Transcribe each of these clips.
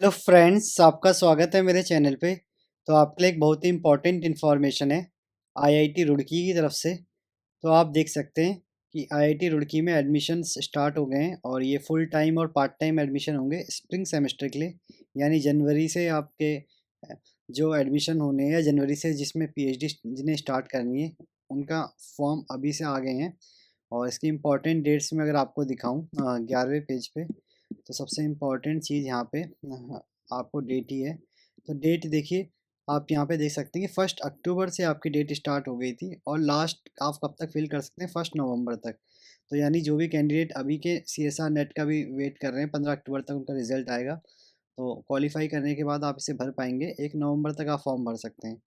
Hello friends, आपका स्वागत है मेरे चैनल पे। तो आपके लिए एक बहुत ही इम्पोर्टेंट इन्फॉर्मेशन है आईआईटी रुड़की की तरफ से। तो आप देख सकते हैं कि आईआईटी रुड़की में एडमिशन्स स्टार्ट हो गए हैं और ये फुल टाइम और पार्ट टाइम एडमिशन होंगे स्प्रिंग सेमेस्टर के लिए। यानी जनवरी से आपके जो एडमिशन होने हैं जनवरी से, जिसमें पीएचडी जिन्हें स्टार्ट करनी है उनका फॉर्म अभी से आ गए हैं। और इसकी इम्पोर्टेंट डेट्स में अगर आपको दिखाऊं 11वें पेज पे, तो सबसे इम्पॉर्टेंट चीज़ यहाँ पे आपको डेट ही है। तो डेट देखिए, आप यहाँ पे देख सकते हैं कि 1 अक्टूबर से आपकी डेट स्टार्ट हो गई थी और लास्ट आप कब तक फिल कर सकते हैं, 1 नवंबर तक। तो यानी जो भी कैंडिडेट अभी के सीएसआर नेट का भी वेट कर रहे हैं, 15 अक्टूबर तक उनका रिजल्ट आएगा। तो क्वालिफाई करने के बाद आप इसे भर पाएंगे, 1 नवंबर तक आप फॉर्म भर सकते हैं।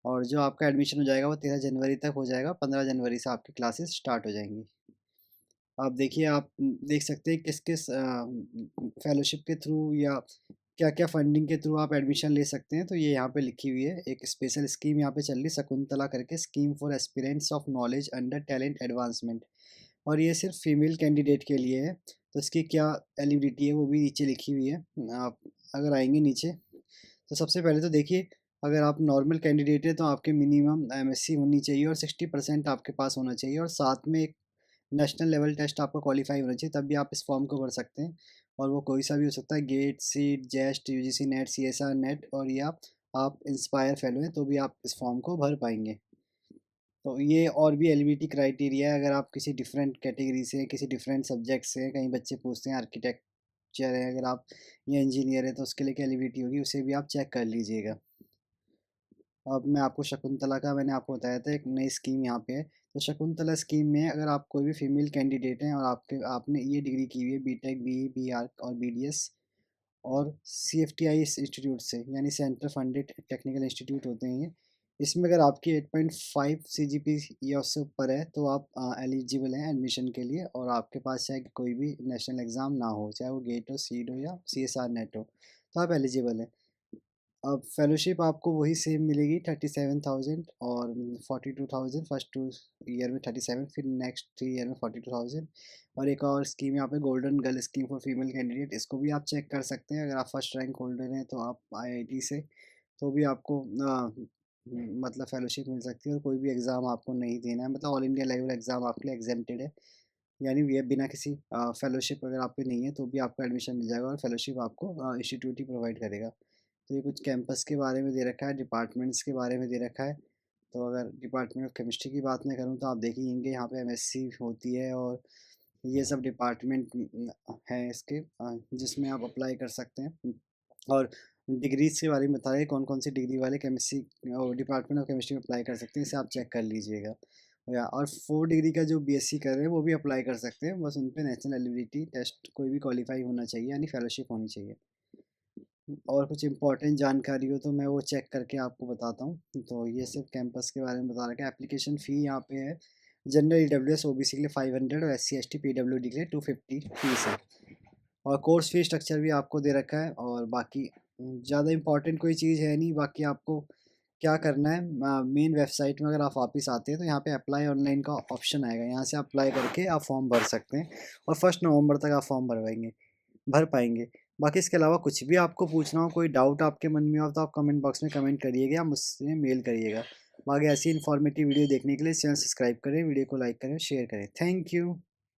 और जो आपका एडमिशन हो जाएगा वो 13 जनवरी तक हो जाएगा, 15 जनवरी से आपकी क्लासेस स्टार्ट हो जाएंगी। आप देखिए, आप देख सकते हैं किस किस फेलोशिप के थ्रू या क्या-क्या फंडिंग के थ्रू आप एडमिशन ले सकते हैं। तो ये यहाँ पे लिखी हुई है, एक स्पेशल स्कीम यहाँ पे चल रही है शकुंतला करके, scheme for aspirants of knowledge under talent advancement. और ये सिर्फ फीमेल कैंडिडेट के लिए है। तो इसकी क्या एलिजिबिलिटी है वो भी नीचे लिखी हुई है। आप अगर आएंगे नीचे, तो सबसे पहले तो देखिए, अगर आप नॉर्मल कैंडिडेट हैं तो आपके मिनिमम एमएससी होनी चाहिए और 60% आपके पास होना चाहिए, और साथ में एक नेशनल लेवल टेस्ट आपका क्वालिफाई होना चाहिए, तब भी आप इस फॉर्म को भर सकते हैं। और वो कोई सा भी हो सकता है, GATE, SET, JEST, UGC NET, CSR NET, और या आप इंस्पायर फेलो हैं तो भी आप इस फॉर्म को भर पाएंगे। तो ये और भी एलिजिबिलिटी क्राइटेरिया है, अगर आप किसी डिफरेंट कैटेगरी से, किसी डिफरेंट सब्जेक्ट से, कहीं बच्चे पूछते हैं आर्किटेक्चर है अगर आप, या इंजीनियर है, तो उसके लिए क्या एलिजिबिलिटी होगी उसे भी आप चेक कर लीजिएगा। अब मैं आपको शकुंतला का, मैंने आपको बताया था एक नई स्कीम यहाँ पे है। तो शकुंतला स्कीम में अगर आप कोई भी फीमेल कैंडिडेट हैं और आपने ये डिग्री की हुई है बीटेक, बीई, बीआर्क और बीडीएस, और सीएफटीआई इंस्टीट्यूट से, यानी सेंटर फंडेड टेक्निकल इंस्टीट्यूट होते हैं ये। इसमें अगर आपकी 8.5 सीजीपी या उससे ऊपर है तो आप एलिजिबल हैं एडमिशन के लिए, और आपके पास चाहे कोई भी नेशनल एग्ज़ाम ना हो, चाहे वो गेट हो, सीड हो या सीएसआर नेट हो, तो आप एलिजिबल हैं। अब फेलोशिप आपको वही सेम मिलेगी, 37,000 और 42,000, फर्स्ट 2 ईयर में 37, फिर नेक्स्ट 3 ईयर में 42,000। और एक और स्कीम यहाँ पे golden girl scheme for female candidate, इसको भी आप चेक कर सकते हैं। अगर आप फर्स्ट रैंक होल्डर हैं तो आप आईआईटी से, तो भी आपको मतलब फेलोशिप मिल सकती है, और कोई भी एग्ज़ाम आपको नहीं देना है, मतलब ऑल इंडिया लेवल एग्ज़ाम आपके लिए एग्जेम्प्टेड है। यानी ये बिना किसी फेलोशिप अगर आप पे नहीं है तो भी आपको एडमिशन मिल जाएगा, और फेलोशिप आपको इंस्टीट्यूट ही प्रोवाइड करेगा। तो ये कुछ कैंपस के बारे में दे रखा है, डिपार्टमेंट्स के बारे में दे रखा है। तो अगर डिपार्टमेंट ऑफ केमिस्ट्री की बात मैं करूँ तो आप देखेंगे यहाँ पे एमएससी होती है, और ये सब डिपार्टमेंट हैं इसके, जिसमें आप अप्लाई कर सकते हैं। और डिग्रीज के बारे में बता रहे हैं, कौन कौन सी डिग्री वाले केमिस्ट्री और डिपार्टमेंट ऑफ केमिस्ट्री में अप्लाई कर सकते हैं, इसे आप चेक कर लीजिएगा। या और 4 डिग्री का जो बीएससी कर रहे हैं वो भी अप्लाई कर सकते हैं, बस उन पे नेशनल एलिजिबिलिटी टेस्ट कोई भी क्वालिफाई होना चाहिए, यानी फेलोशिप होनी चाहिए। और कुछ इम्पोर्टेंट जानकारी हो तो मैं वो चेक करके आपको बताता हूँ। तो ये सब कैंपस के बारे में बता रखा है। एप्लीकेशन फ़ी यहाँ पे है, जनरल ईडब्ल्यूएस ओबीसी के लिए 500 और एससी एसटी पीडब्ल्यूडी के लिए 250 फीस है। और कोर्स फी स्ट्रक्चर भी आपको दे रखा है। और बाकी ज़्यादा इम्पोर्टेंट कोई चीज़ है नहीं। बाकी आपको क्या करना है, मेन वेबसाइट में अगर आप वापस आते हैं तो यहाँ पे अप्लाई ऑनलाइन का ऑप्शन आएगा, यहाँ से अप्लाई करके आप फॉर्म भर सकते हैं, और 1 नवंबर तक आप फॉर्म भर पाएँगे। बाकी इसके अलावा कुछ भी आपको पूछना हो, कोई डाउट आपके मन में हो तो आप कमेंट बॉक्स में कमेंट करिएगा या मुझसे मेल करिएगा। बाकी ऐसी इन्फॉर्मेटिव वीडियो देखने के लिए चैनल सब्सक्राइब करें, वीडियो को लाइक करें, शेयर करें। Thank you.